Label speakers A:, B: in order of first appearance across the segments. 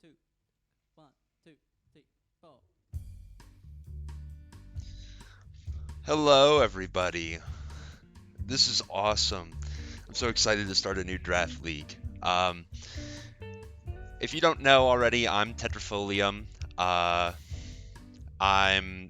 A: two, 1, 2, 3, 4.
B: Hello, everybody. This is awesome. I'm so excited to start a new draft league. If you don't know already, I'm Tetrafolium. Uh, I'm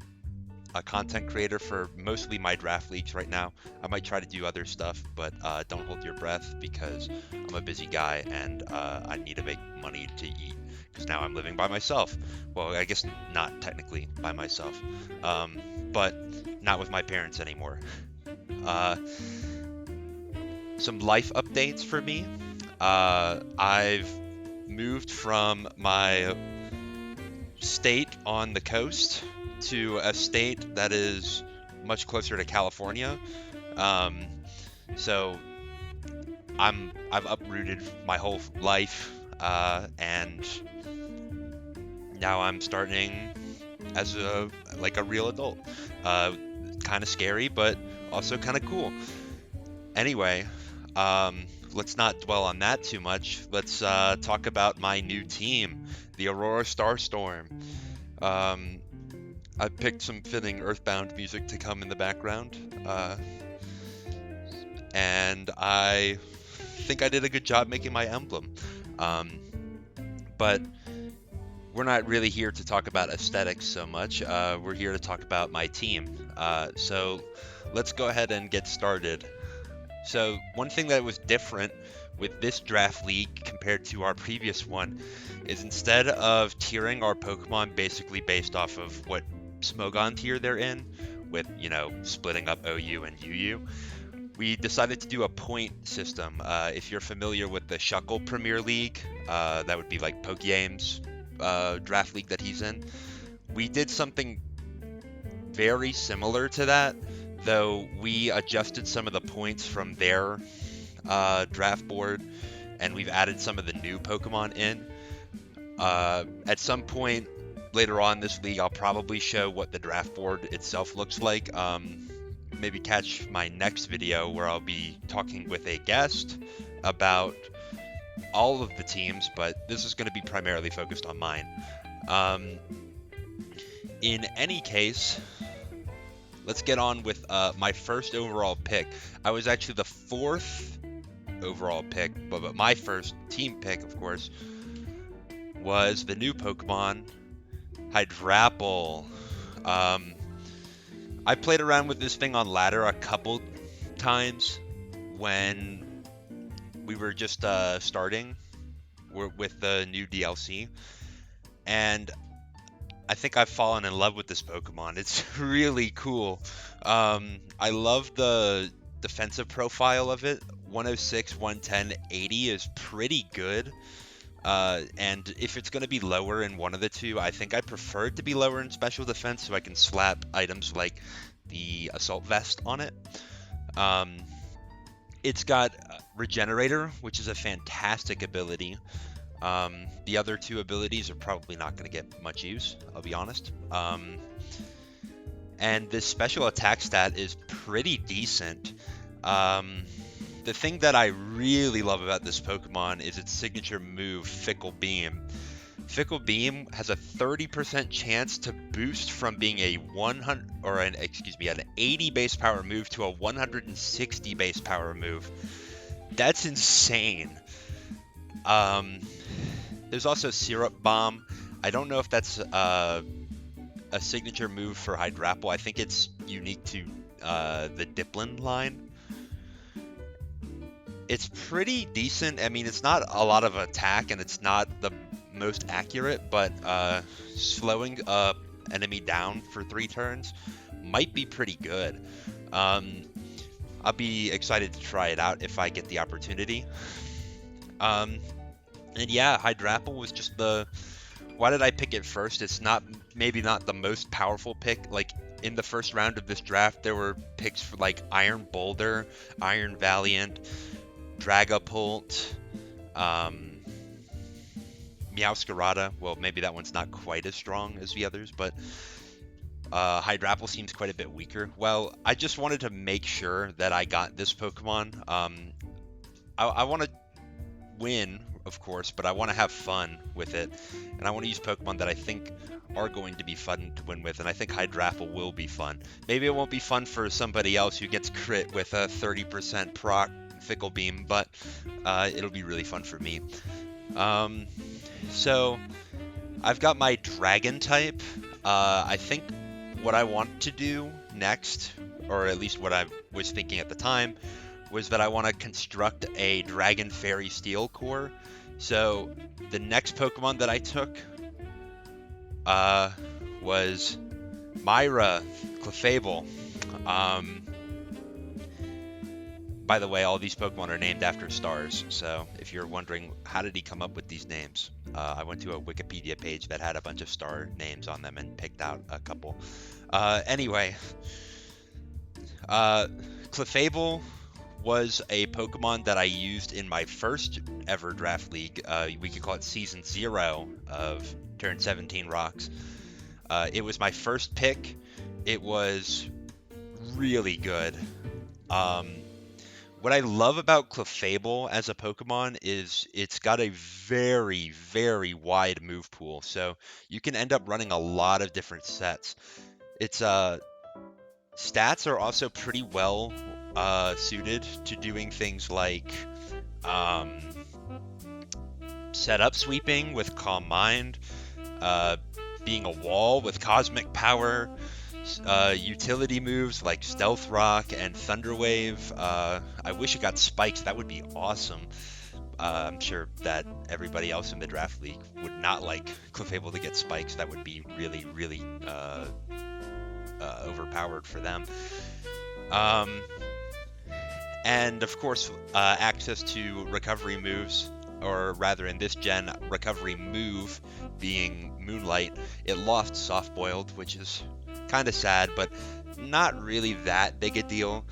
B: a content creator for mostly my draft leagues right now. I might try to do other stuff, but don't hold your breath because I'm a busy guy and I need to make money to eat because now I'm living by myself. Well, I guess not technically by myself, but not with my parents anymore. Uh, some life updates for me. I've moved from my state on the coast to a state that is much closer to California. Um, so I've uprooted my whole life, and now I'm starting as a real adult. Uh, Kind of scary, but also kind of cool. Anyway, let's not dwell on that too much. Let's talk about my new team, the Aurora Starstorm. Um, I picked some fitting Earthbound music to come in the background, and I think I did a good job making my emblem. Um, but we're not really here to talk about aesthetics so much. We're here to talk about my team. So let's go ahead and get started. So one thing that was different with this draft league compared to our previous one is instead of tiering our Pokemon basically based off of what Smogon tier they're in, with, splitting up OU and UU, we decided to do a point system. If you're familiar with the Shuckle Premier League, that would be like Pokegame's draft league that he's in. We did something very similar to that, though we adjusted some of the points from their draft board, and we've added some of the new Pokemon in. At some point later on this league, I'll probably show what the draft board itself looks like. Maybe catch my next video where I'll be talking with a guest about all of the teams, but this is going to be primarily focused on mine. Um, in any case, let's get on with my first overall pick. I was actually the fourth overall pick, but my first team pick, of course, was the new Pokemon, Hydrapple. Um, I played around with this thing on ladder a couple times when we were just starting with the new DLC, and I think I've fallen in love with this Pokemon. It's really cool. I love the defensive profile of it. 106, 110, 80 is pretty good. And if it's going to be lower in one of the two, I think I prefer it to be lower in special defense so I can slap items like the Assault Vest on it. Um, it's got Regenerator, which is a fantastic ability. The other two abilities are probably not going to get much use, I'll be honest. And this special attack stat is pretty decent. The thing that I really love about this Pokemon is its signature move, Fickle Beam. Fickle Beam has a 30% chance to boost from being a 80 base power move to a 160 base power move. That's insane. There's also Syrup Bomb. I don't know if that's a signature move for Hydrapple. I think it's unique to the Diplin line. It's pretty decent. I mean, it's not a lot of attack, and it's not the most accurate, but slowing a enemy down for 3 turns might be pretty good. I'll be excited to try it out if I get the opportunity. And yeah, Hydrapple was just why did I pick it first? It's maybe not the most powerful pick. Like, in the first round of this draft, there were picks for like Iron Boulder, Iron Valiant, Dragapult, Meowscarada. Well, maybe that one's not quite as strong as the others, but Hydrapple seems quite a bit weaker. Well, I just wanted to make sure that I got this Pokemon. I want to win of course, but I want to have fun with it, and I want to use Pokemon that I think are going to be fun to win with, and I think Hydrapple will be fun. Maybe it won't be fun for somebody else who gets crit with a 30% proc Fickle Beam, but it'll be really fun for me. So I've got my Dragon type. I think what I want to do next, or at least what I was thinking at the time, was that I want to construct a Dragon Fairy Steel core. So the next Pokemon that I took was Myra Clefable. By the way, all these Pokemon are named after stars, so if you're wondering how did he come up with these names, I went to a Wikipedia page that had a bunch of star names on them and picked out a couple. Anyway, Clefable was a Pokemon that I used in my first ever draft league. We could call it Season 0 of Turn 17 Rocks. It was my first pick. It was really good. What I love about Clefable as a Pokemon is it's got a very, very wide move pool, so you can end up running a lot of different sets. Its stats are also pretty well suited to doing things like setup sweeping with Calm Mind, being a wall with Cosmic Power, utility moves like Stealth Rock and Thunder Wave. I wish it got spikes. That would be awesome. I'm sure that everybody else in the draft league would not like Clefable to get spikes. That would be really, really overpowered for them. And of course, access to recovery moves, or rather in this gen, recovery move being Moonlight. It lost Soft Boiled, which is kind of sad, but not really that big a deal.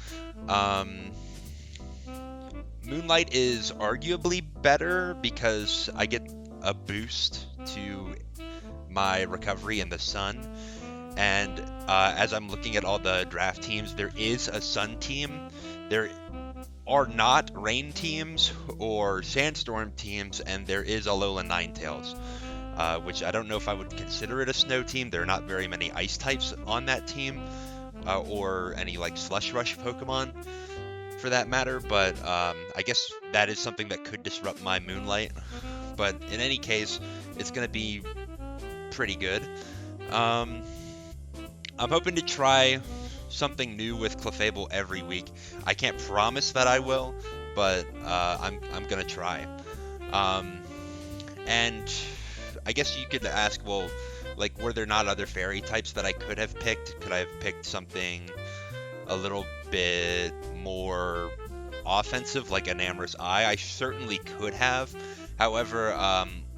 B: Moonlight is arguably better because I get a boost to my recovery in the sun, and as I'm looking at all the draft teams, there is a sun team. There are not rain teams or sandstorm teams, and there is Alola Ninetales. Which I don't know if I would consider it a snow team. There are not very many ice types on that team, or any like Slush Rush Pokemon for that matter, but I guess that is something that could disrupt my Moonlight. But in any case, it's going to be pretty good. I'm hoping to try something new with Clefable every week. I can't promise that I will, but I'm going to try. And I guess you could ask, well, like, were there not other fairy types that I could have picked? Could I have picked something a little bit more offensive, like an Amorous Eye? I certainly could have. However,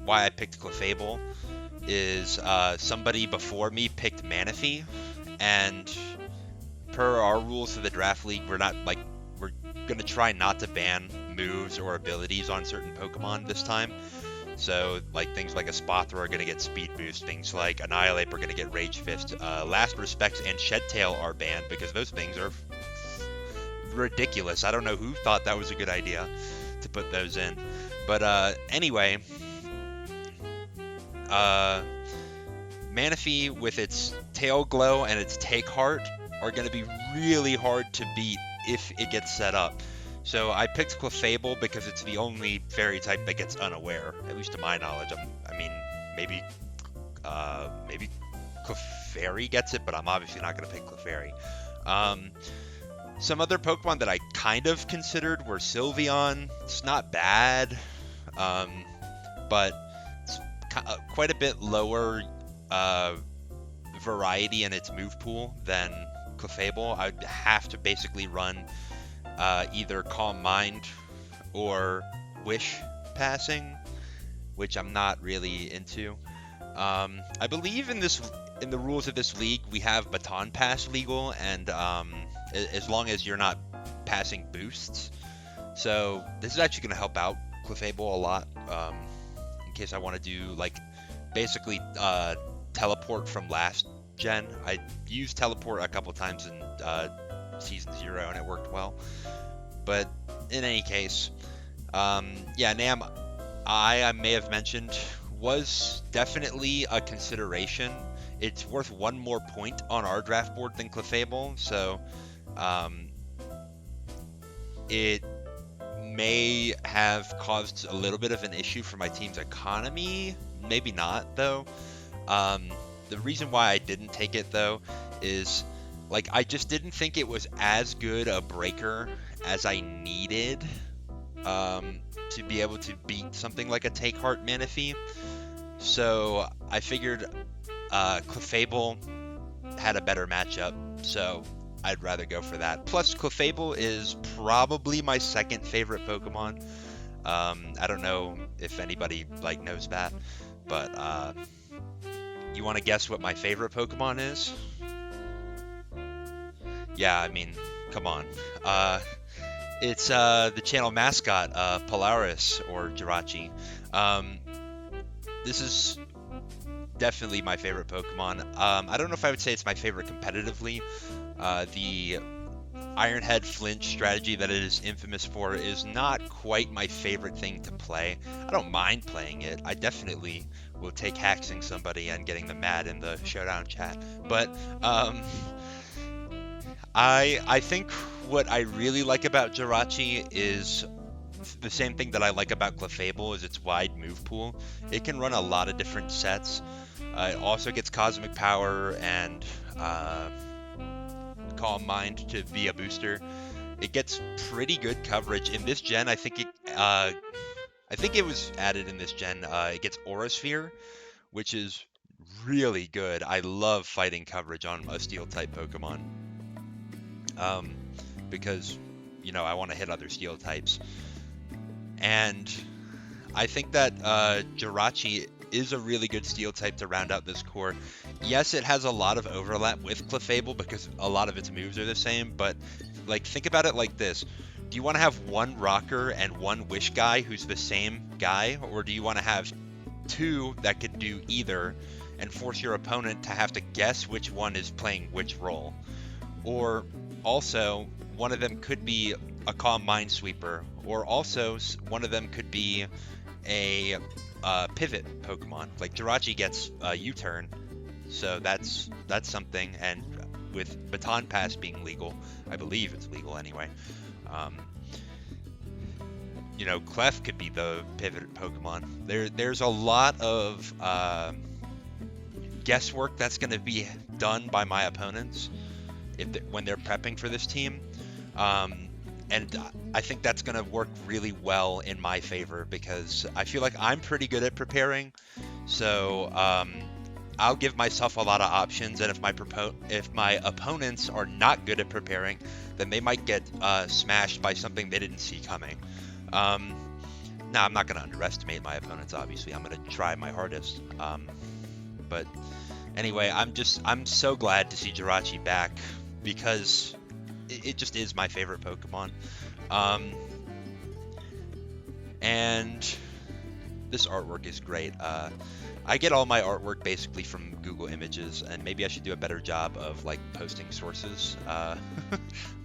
B: why I picked Clefable is somebody before me picked Manaphy, and per our rules of the draft league, we're gonna try not to ban moves or abilities on certain Pokemon this time. So, like, things like a Spothra are going to get Speed Boost, things like Annihilate are going to get Rage Fist, Last Respects and Shed Tail are banned because those things are ridiculous. I don't know who thought that was a good idea to put those in. But anyway, Manaphy with its Tail Glow and its Take Heart are going to be really hard to beat if it gets set up. So I picked Clefable because it's the only fairy type that gets Unaware, at least to my knowledge. I mean, maybe Clefairy gets it, but I'm obviously not going to pick Clefairy. Some other Pokemon that I kind of considered were Sylveon. It's not bad, but it's quite a bit lower variety in its move pool than Clefable. I'd have to basically run either Calm Mind or Wish Passing, which I'm not really into. I believe in the rules of this league, we have Baton Pass legal, and as long as you're not passing boosts. So this is actually going to help out Clefable a lot, in case I want to do, like, basically teleport from last gen. I used teleport a couple times in Season 0 and it worked well. But in any case, yeah, Nam, I may have mentioned was definitely a consideration. It's worth one more point on our draft board than Clefable, so um, it may have caused a little bit of an issue for my team's economy. Maybe not, though. Um, the reason why I didn't take it, though, is like I just didn't think it was as good a breaker as I needed to be able to beat something like a Take Heart Manaphy. So I figured Clefable had a better matchup, so I'd rather go for that. Plus, Clefable is probably my second favorite Pokemon. I don't know if anybody like knows that, but you want to guess what my favorite Pokemon is? Yeah, I mean, come on. It's the channel mascot, Polaris or Jirachi. This is definitely my favorite Pokemon. I don't know if I would say it's my favorite competitively. The Iron Head flinch strategy that it is infamous for is not quite my favorite thing to play. I don't mind playing it. I definitely will take hexing somebody and getting them mad in the showdown chat. But I think what I really like about Jirachi is the same thing that I like about Clefable is its wide move pool. It can run a lot of different sets. It also gets Cosmic Power and Calm Mind to be a booster. It gets pretty good coverage in this gen. I think it was added in this gen. It gets Aura Sphere, which is really good. I love fighting coverage on a Steel type Pokemon because I want to hit other Steel types. And I think that Jirachi is a really good Steel type to round out this core. Yes, it has a lot of overlap with Clefable because a lot of its moves are the same, but think about it like this. Do you want to have one Rocker and one Wish guy who's the same guy, or do you want to have two that could do either and force your opponent to have to guess which one is playing which role? Or also, one of them could be a Calm Minesweeper, or also one of them could be a pivot Pokemon. Like Jirachi gets a U-turn, so that's something. And with Baton Pass being legal, I believe it's legal anyway. Clef could be the pivot Pokemon. There's a lot of guesswork that's going to be done by my opponents when they're prepping for this team. And I think that's going to work really well in my favor because I feel like I'm pretty good at preparing. So I'll give myself a lot of options, and if my opponents are not good at preparing, then they might get smashed by something they didn't see coming. Now, I'm not going to underestimate my opponents, obviously. I'm going to try my hardest. But anyway, I'm so glad to see Jirachi back because it just is my favorite Pokemon. And this artwork is great. I get all my artwork basically from Google Images, and maybe I should do a better job of posting sources.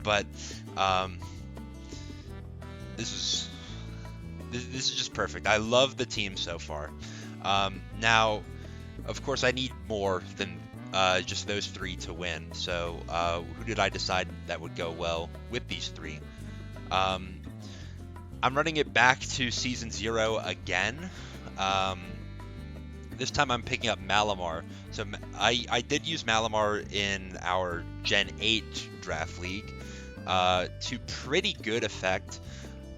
B: But this is just perfect. I love the team so far. Now, of course, I need more than just those three to win. So who did I decide that would go well with these three? I'm running it back to Season 0 again. This time I'm picking up Malamar. So I did use Malamar in our Gen 8 Draft League to pretty good effect.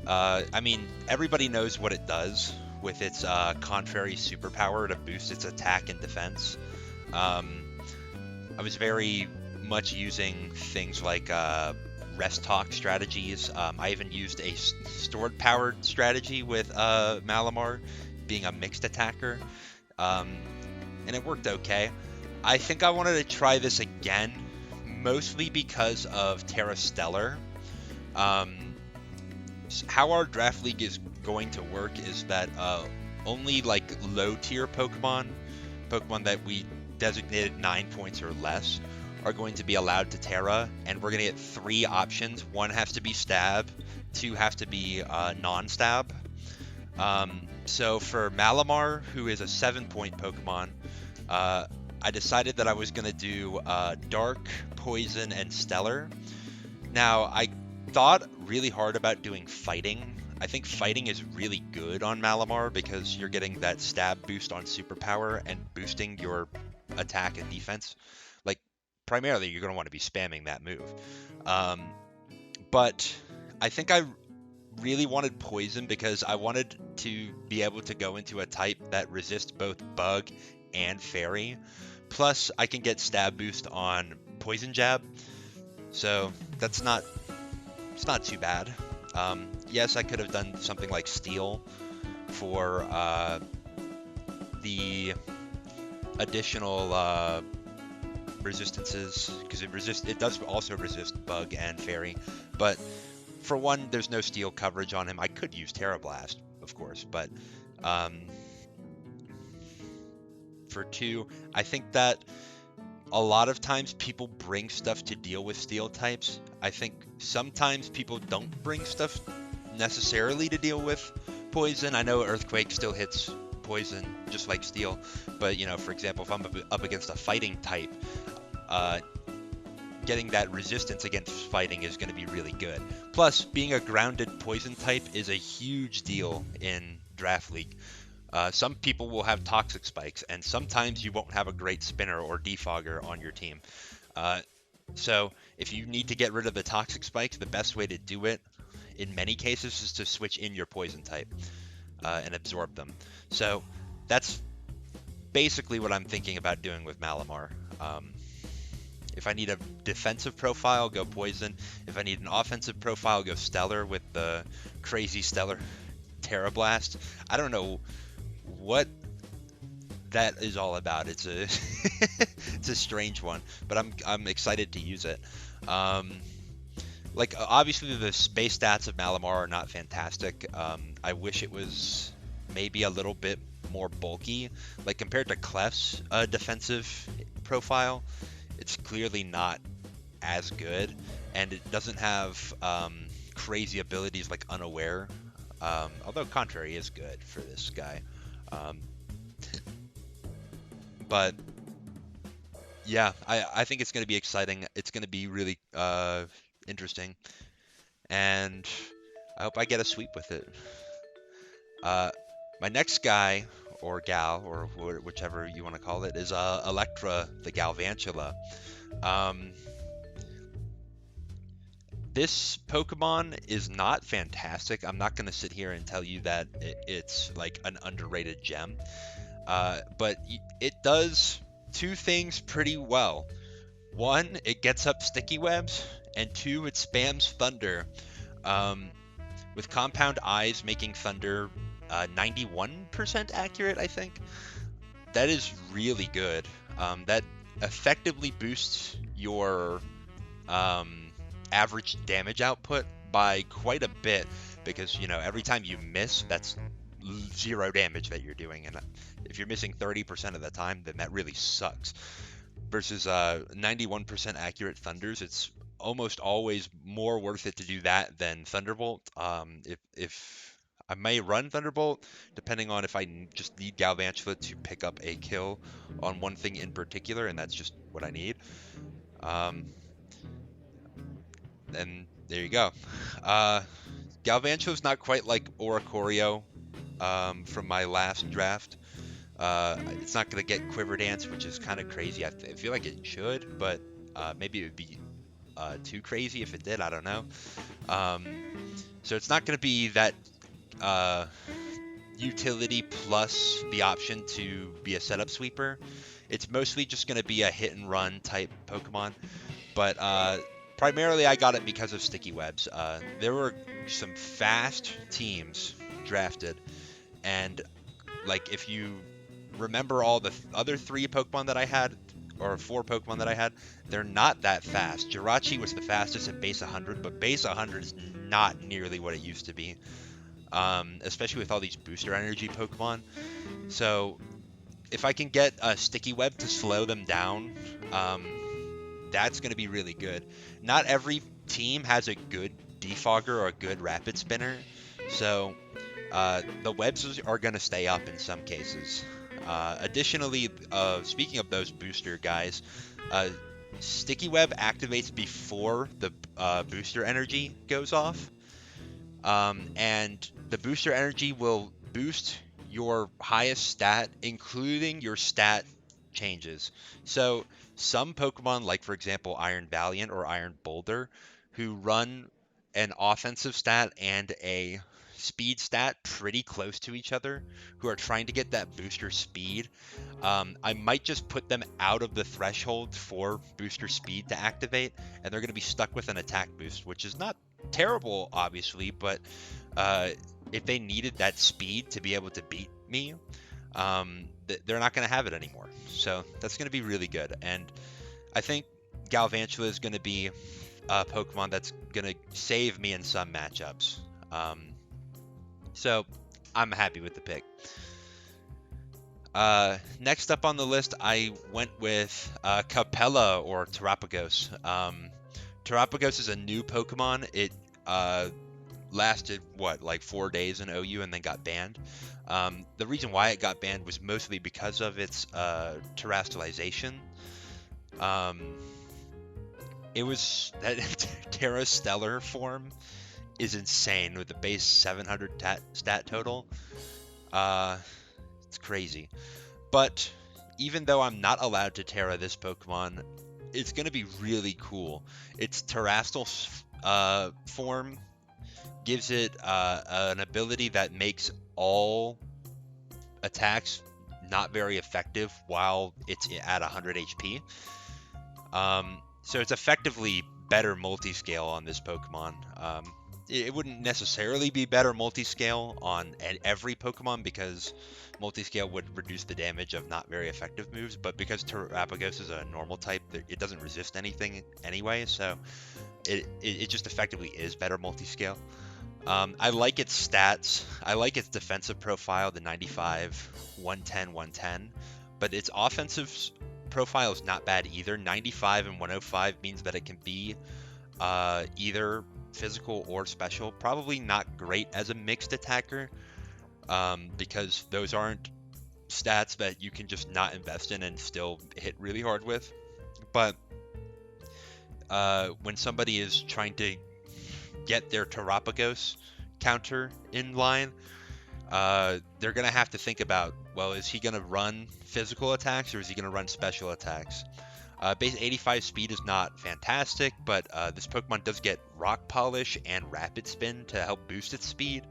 B: I mean, everybody knows what it does with its Contrary superpower to boost its attack and defense. I was very much using things like rest talk strategies. I even used a stored powered strategy with Malamar being a mixed attacker. And it worked okay. I think I wanted to try this again, mostly because of Terra Stellar. How our draft league is going to work is that only low tier Pokemon that we designated 9 points or less are going to be allowed to Terra, and we're going to get 3 options. 1 has to be stab, 2 have to be non-stab. So for Malamar, who is a 7-point Pokemon, uh, I decided that I was going to do Dark, Poison, and Stellar. Now, I thought really hard about doing Fighting. I think Fighting is really good on Malamar because you're getting that stab boost on Superpower and boosting your attack and defense. Like, primarily, you're going to want to be spamming that move. Um, but I think I really wanted Poison because I wanted to be able to go into a type that resists both Bug and Fairy. Plus, I can get stab boost on Poison Jab, so it's not too bad. Yes, I could have done something like Steel for the additional resistances because it does also resist Bug and Fairy, but for one, there's no Steel coverage on him. I could use Terra Blast, of course, but for two, I think that a lot of times people bring stuff to deal with Steel types. I think sometimes people don't bring stuff necessarily to deal with Poison. I know Earthquake still hits Poison just like Steel, but for example, if I'm up against a Fighting type, uh, getting that resistance against Fighting is going to be really good. Plus, being a grounded Poison type is a huge deal in Draft League. Some people will have Toxic Spikes, and sometimes you won't have a great Spinner or Defogger on your team. So if you need to get rid of the Toxic Spikes, the best way to do it, in many cases, is to switch in your Poison type and absorb them. So that's basically what I'm thinking about doing with Malamar. If I need a defensive profile, go Poison. If I need an offensive profile, go Stellar with the crazy Stellar Terra Blast. I don't know what that is all about. It's a it's a strange one, but I'm excited to use it. Like obviously the base stats of Malamar are not fantastic. I wish it was maybe a little bit more bulky, like compared to Clef's defensive profile. It's clearly not as good, and it doesn't have crazy abilities like Unaware. Although Contrary is good for this guy. But yeah, I think it's going to be exciting. It's going to be really interesting, and I hope I get a sweep with it. My next guy, or gal, or whichever you want to call it, is Electra the Galvantula. This Pokemon is not fantastic. I'm not going to sit here and tell you that it's like an underrated gem. But it does two things pretty well. One, it gets up sticky webs, and two, it spams Thunder. With Compound Eyes making Thunder 91% accurate, I think. That is really good. That effectively boosts your average damage output by quite a bit because, every time you miss, that's 0 damage that you're doing. And if you're missing 30% of the time, then that really sucks. Versus 91% accurate Thunders, it's almost always more worth it to do that than Thunderbolt. If I may run Thunderbolt, depending on if I just need Galvantula to pick up a kill on one thing in particular, and that's just what I need. And there you go. Galvantula's not quite like Oricorio from my last draft. It's not going to get Quiver Dance, which is kind of crazy. I feel like it should, but maybe it would be too crazy if it did. I don't know. So it's not going to be that utility plus the option to be a setup sweeper. It's mostly just going to be a hit and run type Pokemon. But primarily I got it because of sticky webs. There were some fast teams drafted, and like if you remember all the other 3 Pokemon that I had, or 4 Pokemon that I had, they're not that fast. Jirachi was the fastest at base 100, but base 100 is not nearly what it used to be, especially with all these booster energy Pokemon. So if I can get a sticky web to slow them down, that's going to be really good. Not every team has a good defogger or a good rapid spinner, so The webs are going to stay up in some cases. Additionally, speaking of those booster guys, uh, Sticky Web activates before the booster energy goes off. And the booster energy will boost your highest stat, including your stat changes. So some Pokemon, like for example Iron Valiant or Iron Boulder, who run an offensive stat and a speed stat pretty close to each other, who are trying to get that booster speed, I might just put them out of the threshold for booster speed to activate, and they're going to be stuck with an attack boost, which is not terrible, obviously, but uh, if they needed that speed to be able to beat me, they're not going to have it anymore. So that's going to be really good. And I think Galvantula is going to be a Pokemon that's going to save me in some matchups. So I'm happy with the pick. Next up on the list, I went with Capella or Terapagos. Terapagos is a new Pokemon. It lasted like 4 days in OU and then got banned. The reason why it got banned was mostly because of its terrestrialization. It was that Terra Stellar form is insane with the base 700 stat total. It's crazy. But even though I'm not allowed to Terra this Pokemon, it's going to be really cool. Its Terrastal form gives it an ability that makes all attacks not very effective while it's at 100 HP. So it's effectively better multi-scale on this Pokemon. It wouldn't necessarily be better multi-scale on every Pokemon because multi-scale would reduce the damage of not very effective moves, but because Terapagos is a normal type, it doesn't resist anything anyway, so it just effectively is better multi-scale. I like its stats. I like its defensive profile, the 95, 110, 110, but its offensive profile is not bad either. 95 and 105 means that it can be either physical or special. Probably not great as a mixed attacker because those aren't stats that you can just not invest in and still hit really hard with. But when somebody is trying to get their Terapagos counter in line, they're going to have to think about, well, is he going to run physical attacks or is he going to run special attacks? Base 85 speed is not fantastic, but this Pokemon does get Rock Polish and Rapid Spin to help boost its speed.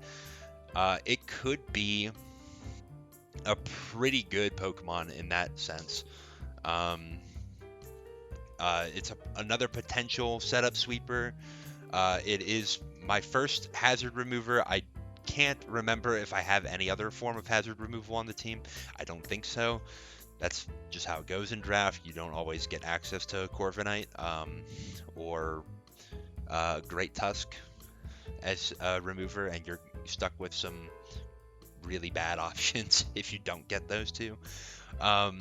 B: It could be a pretty good Pokemon in that sense. It's another potential setup sweeper. It is my first hazard remover. I can't remember if I have any other form of hazard removal on the team. I don't think so. That's just how it goes in draft. You don't always get access to Corviknight or Great Tusk as a remover, and you're stuck with some really bad options if you don't get those two. But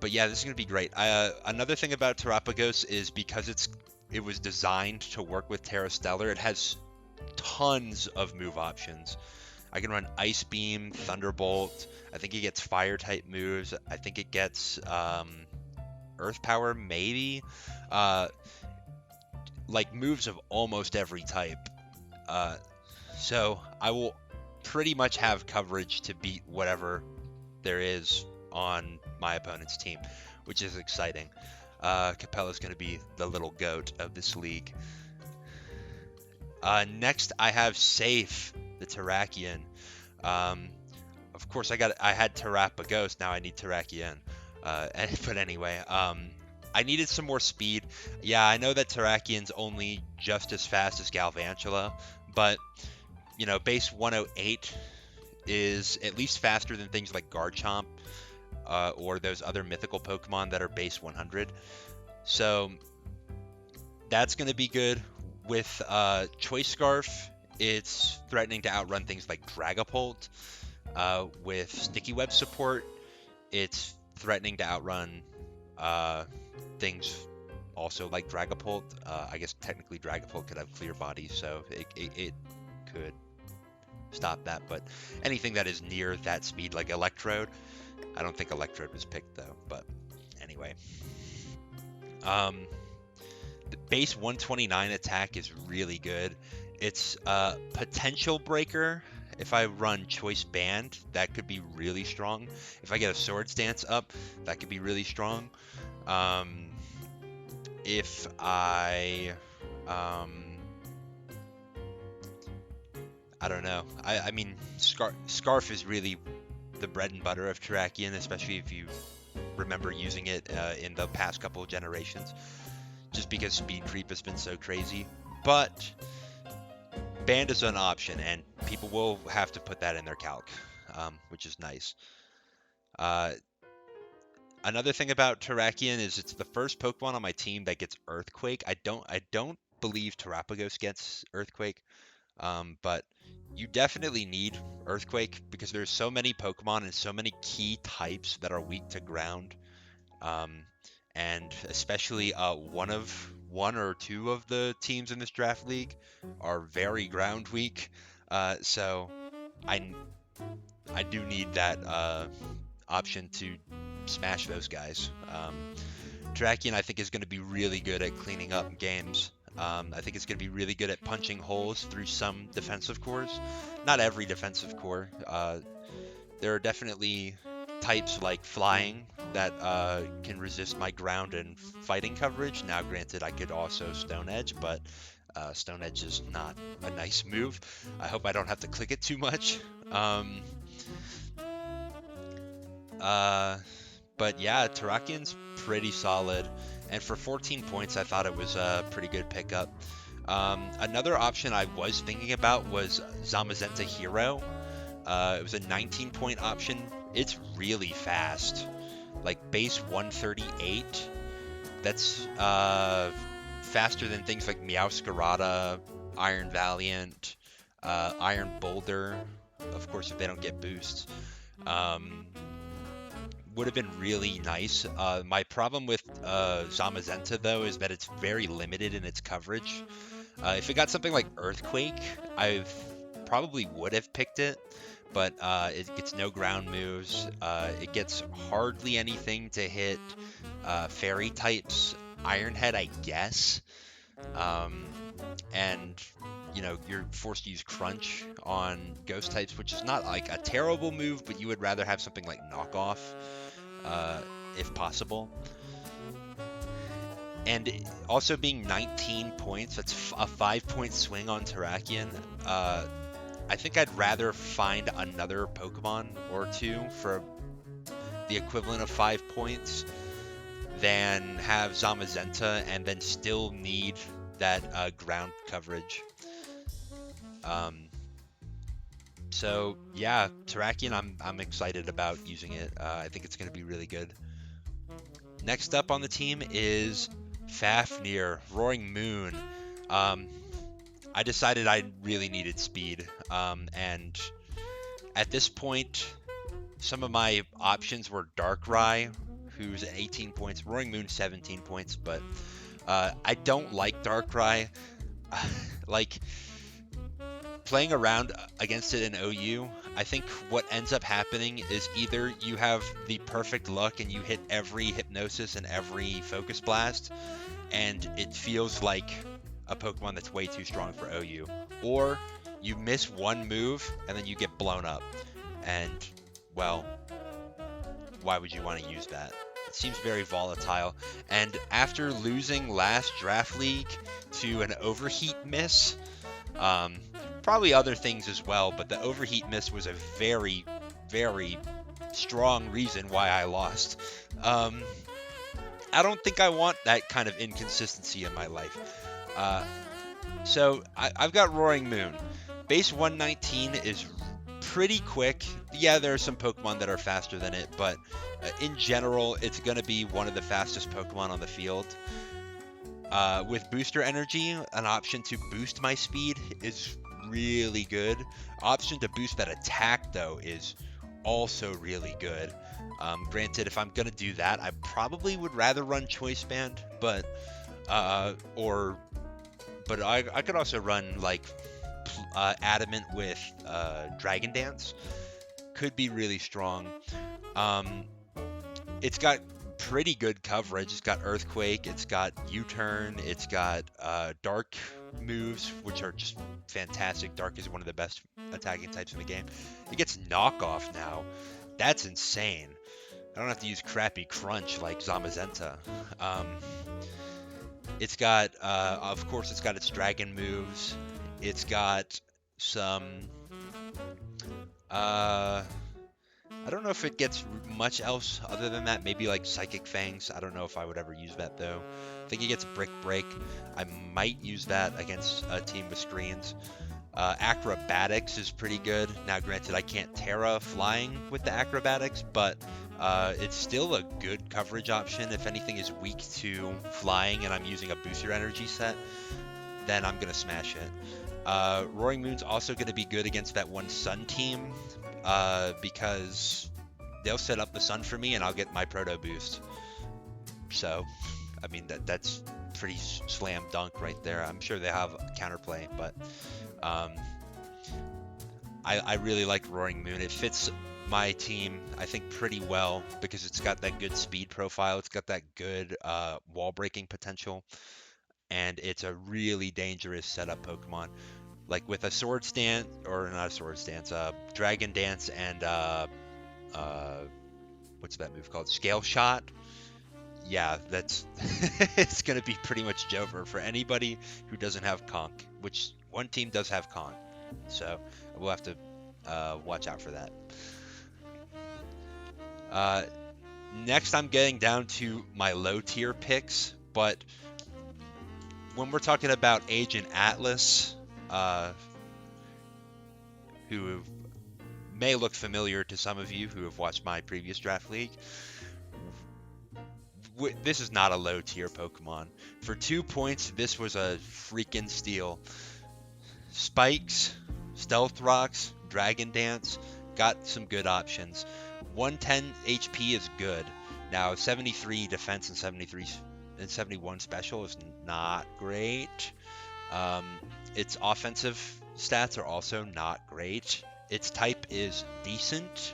B: yeah, this is going to be great. Another thing about Terapagos is because it was designed to work with Terra Stellar, it has tons of move options. I can run Ice Beam, Thunderbolt. I think it gets Fire type moves. I think it gets Earth Power, maybe. Like moves of almost every type. So I will pretty much have coverage to beat whatever there is on my opponent's team, which is exciting. Capella's going to be the little goat of this league. Next, I have Safe, the Terrakion. Of course, I had Terapagos. Now I need Terrakion. But anyway, I needed some more speed. Yeah, I know that Terrakion's only just as fast as Galvantula, but base 108 is at least faster than things like Garchomp or those other mythical Pokemon that are base 100. So that's going to be good. With Choice Scarf, it's threatening to outrun things like Dragapult. With Sticky Web support, it's threatening to outrun things also like Dragapult. I guess technically Dragapult could have Clear Body, so it could stop that. But anything that is near that speed, like Electrode, I don't think Electrode was picked though. But anyway, the base 129 attack is really good. It's a potential breaker. If I run Choice Band, that could be really strong. If I get a Swords Dance up, that could be really strong. If I don't know. I mean, Scarf is really the bread and butter of Terrakion, especially if you remember using it in the past couple of generations, just because speed creep has been so crazy. But Band is an option, and people will have to put that in their calc, which is nice. Another thing about Terrakion is it's the first Pokemon on my team that gets Earthquake. I don't believe Terapagos gets Earthquake, but you definitely need Earthquake because there's so many Pokemon and so many key types that are weak to ground, and especially one or two of the teams in this draft league are very ground weak. So I do need that option to smash those guys. Terrakion, I think, is going to be really good at cleaning up games. I think it's going to be really good at punching holes through some defensive cores. Not every defensive core. There are definitely types like Flying that can resist my ground and fighting coverage. Now, granted, I could also Stone Edge, but Stone Edge is not a nice move. I hope I don't have to click it too much. But yeah, Terrakion's pretty solid, and for 14 points, I thought it was a pretty good pickup. Another option I was thinking about was Zamazenta Hero. It was a 19-point option. It's really fast, like base 138. That's faster than things like Meowscarada, Iron Valiant, Iron Boulder, of course if they don't get boosts. Would have been really nice. My problem with Zamazenta though is that it's very limited in its coverage. If it got something like Earthquake, I probably would have picked it, but it gets no ground moves. It gets hardly anything to hit fairy types. Iron Head, I guess. And you're forced to use Crunch on ghost types, which is not like a terrible move, but you would rather have something like Knockoff, if possible. And also being 19 points, that's a 5-point swing on Terrakion. I think I'd rather find another Pokemon or two for the equivalent of 5 points than have Zamazenta and then still need that ground coverage. So yeah, Terrakion, I'm excited about using it. I think it's going to be really good. Next up on the team is Fafnir, Roaring Moon. I decided I really needed speed, and at this point, some of my options were Darkrai, who's at 18 points, Roaring Moon 17 points, but I don't like Darkrai. Like, playing around against it in OU, I think what ends up happening is either you have the perfect luck and you hit every Hypnosis and every Focus Blast, and it feels like a Pokemon that's way too strong for OU, or you miss one move and then you get blown up, and, well, why would you want to use that? It seems very volatile, and after losing last draft league to an Overheat miss, probably other things as well, but the Overheat miss was a very, very strong reason why I lost. I don't think I want that kind of inconsistency in my life. So I've got Roaring Moon. Base 119 is pretty quick. Yeah, there are some Pokemon that are faster than it, but in general, it's going to be one of the fastest Pokemon on the field. With Booster Energy, an option to boost my speed is really good. Option to boost that attack, though, is also really good. Granted, if I'm going to do that, I probably would rather run Choice Band, but I could also run, like, adamant with Dragon Dance. Could be really strong. Um, it's got pretty good coverage. It's got Earthquake, it's got U-Turn, it's got Dark moves, which are just fantastic. Dark is one of the best attacking types in the game. It gets Knockoff now. That's insane. I don't have to use crappy Crunch like Zamazenta. Um, it's got, of course, it's got its Dragon moves. It's got some, uh, I don't know if it gets much else other than that. Maybe like Psychic Fangs. I don't know if I would ever use that though. I think it gets Brick Break. I might use that against a team with screens. Acrobatics is pretty good. Now, granted, I can't Terra flying with the Acrobatics, but it's still a good coverage option. If anything is weak to flying and I'm using a booster energy set, then I'm going to smash it. Roaring Moon's also going to be good against that one Sun team because they'll set up the Sun for me and I'll get my Proto boost. So, I mean, that's pretty slam dunk right there. I'm sure they have counterplay, but I really like Roaring Moon. It fits my team, I think, pretty well because it's got that good speed profile. It's got that good wall breaking potential, and it's a really dangerous setup Pokemon. Like with a Sword Stance, or not a Sword Stance, Dragon Dance and what's that move called? Scale Shot. Yeah, that's it's gonna be pretty much Jover for anybody who doesn't have Conk, which one team does have Conk, so we'll have to watch out for that. Next, I'm getting down to my low tier picks, but when we're talking about Agent Atlas, who may look familiar to some of you who have watched my previous draft league, this is not a low tier Pokemon. For 2 points, this was a freaking steal. Spikes, Stealth Rocks, Dragon Dance, got some good options. 110 HP is good. Now 73 defense and 71 special is not great. Its offensive stats are also not great. Its type is decent.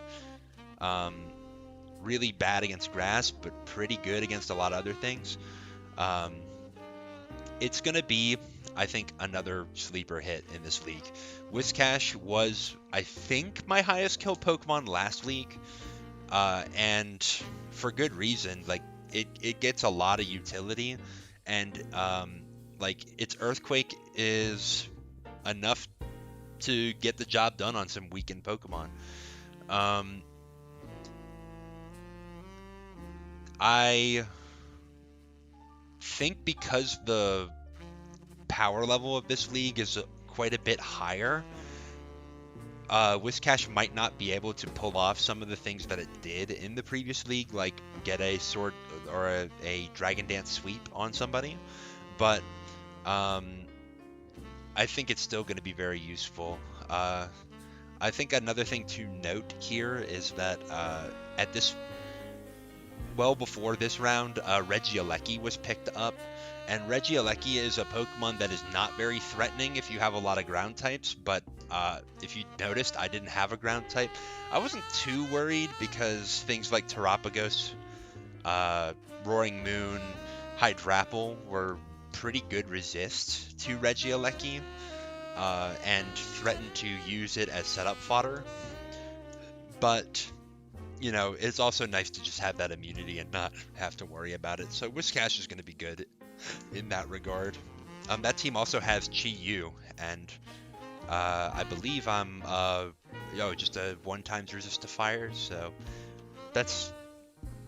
B: Really bad against grass, but pretty good against a lot of other things. It's going to be, I think, another sleeper hit in this league. Whiscash was, I think, my highest kill Pokemon last league, and for good reason. Like, it gets a lot of utility, and like its Earthquake is enough to get the job done on some weakened Pokemon. I think because the power level of this league is quite a bit higher, Whiscash might not be able to pull off some of the things that it did in the previous league, like get a sword or a Dragon Dance sweep on somebody, but I think it's still going to be very useful. I think another thing to note here is that at this well before this round, Regieleki was picked up, and Regieleki is a Pokemon that is not very threatening if you have a lot of ground types, but if you noticed, I didn't have a ground type. I wasn't too worried because things like Terapagos, Roaring Moon, Hydrapple were pretty good resist to Regieleki, and threatened to use it as setup fodder, but you know, it's also nice to just have that immunity and not have to worry about it. So Whiscash is going to be good in that regard. That team also has Chi-Yu, and I believe I'm just a 1x resist to fire, so that's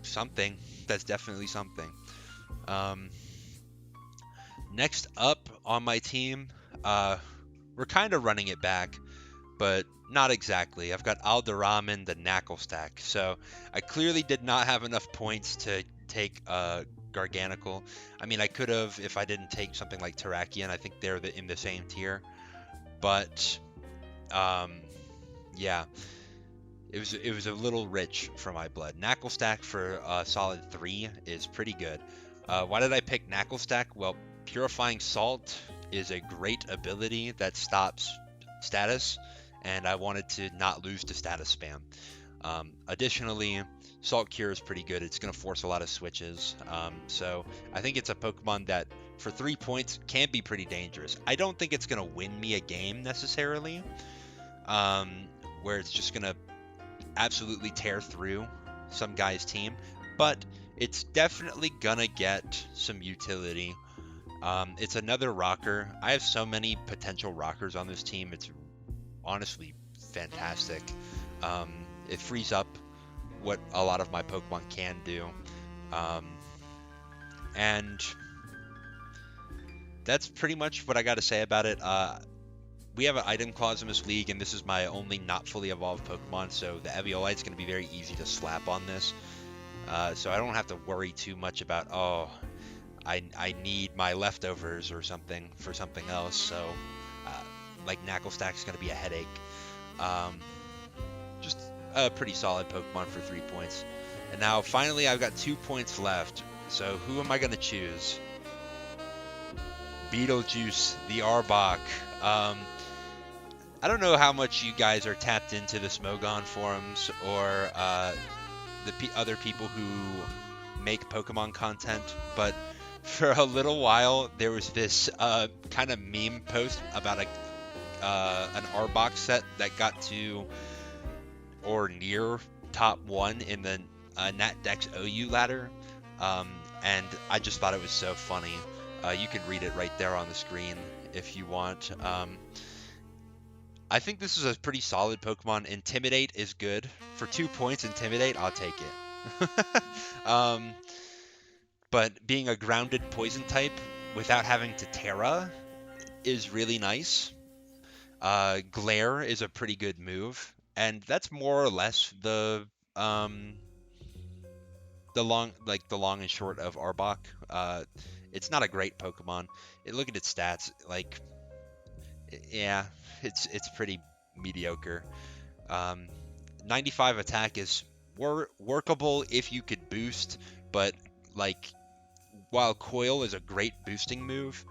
B: something. That's definitely something. Next up on my team, we're kind of running it back, but not exactly. I've got Alderamin, the Knackle stack. So I clearly did not have enough points to take Garganical. I mean, I could have if I didn't take something like Terrakion. I think they're in the same tier. But yeah, it was a little rich for my blood. Knackle stack for solid 3 is pretty good. Why did I pick Knackle stack? Well, Purifying Salt is a great ability that stops status, and I wanted to not lose to status spam. Additionally, Salt Cure is pretty good. It's going to force a lot of switches. So I think it's a Pokemon that, for 3 points, can be pretty dangerous. I don't think it's going to win me a game necessarily, where it's just going to absolutely tear through some guy's team, but it's definitely going to get some utility. It's another rocker. I have so many potential rockers on this team. It's honestly fantastic. It frees up what a lot of my Pokemon can do. And that's pretty much what I got to say about it. We have an item clause in this league, and this is my only not fully evolved Pokemon, so the Eviolite's going to be very easy to slap on this. So I don't have to worry too much about, oh, I need my leftovers or something for something else. So, like Knucklestack's going to be a headache. Just a pretty solid Pokemon for 3 points. And now, finally, I've got 2 points left. So who am I going to choose? Beetlejuice, the Arbok. I don't know how much you guys are tapped into the Smogon forums or the other people who make Pokemon content, but for a little while there was this kind of meme post about an Arbok set that got to or near top 1 in the NatDex OU ladder, and I just thought it was so funny. You can read it right there on the screen if you want. I think this is a pretty solid Pokemon. Intimidate is good. For 2 points, Intimidate, I'll take it. But being a grounded poison type without having to Terra is really nice. Glare is a pretty good move, and that's more or less the long and short of Arbok. It's not a great Pokemon. Look at its stats. Like, yeah, it's pretty mediocre. 95 attack is workable if you could boost, but like, while Coil is a great boosting move,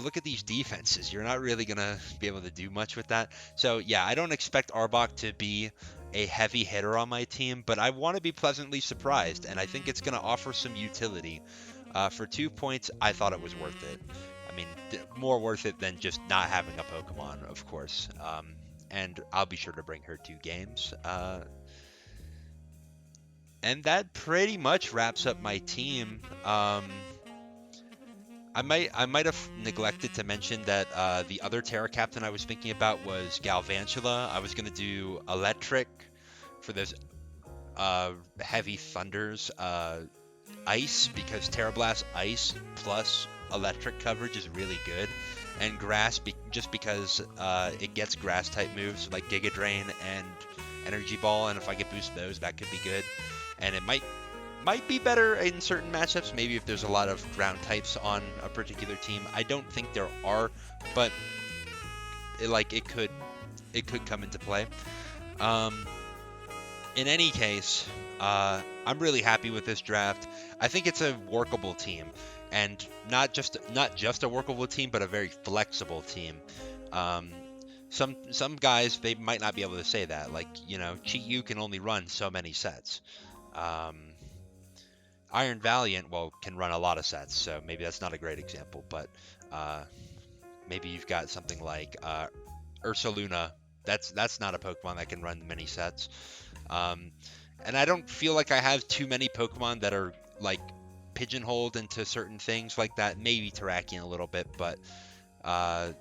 B: look at these defenses. You're not really gonna be able to do much with that. So yeah, I don't expect Arbok to be a heavy hitter on my team, but I want to be pleasantly surprised, and I think it's gonna offer some utility. For 2 points, I thought it was worth it. I mean, more worth it than just not having a Pokemon, of course. And I'll be sure to bring her 2 games. And that pretty much wraps up my team. I might have neglected to mention that the other Terra Captain I was thinking about was Galvantula. I was gonna do Electric for those heavy thunders. Ice, because Terra Blast Ice plus Electric coverage is really good, and Grass just because it gets Grass type moves like Giga Drain and Energy Ball, and if I could boost those, that could be good. And it might be better in certain matchups, maybe if there's a lot of ground types on a particular team. I don't think there are, but it could come into play. In any case, I'm really happy with this draft. I think it's a workable team, and not just a workable team, but a very flexible team. Some guys, they might not be able to say that. Like, Chi-Yu can only run so many sets. Iron Valiant, can run a lot of sets, so maybe that's not a great example, but maybe you've got something like Ursaluna. That's not a Pokemon that can run many sets. And I don't feel like I have too many Pokemon that are like pigeonholed into certain things like that. Maybe Terrakion a little bit, but we're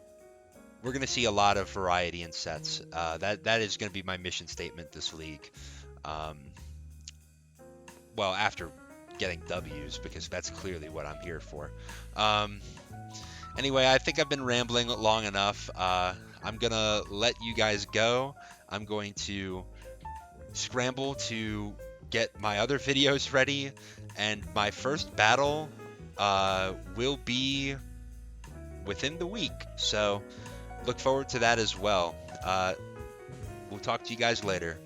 B: going to see a lot of variety in sets. That is going to be my mission statement this league. After getting W's, because that's clearly what I'm here for. Anyway, I think I've been rambling long enough. I'm going to let you guys go. I'm going to scramble to get my other videos ready, and my first battle will be within the week, so look forward to that as well. We'll talk to you guys later.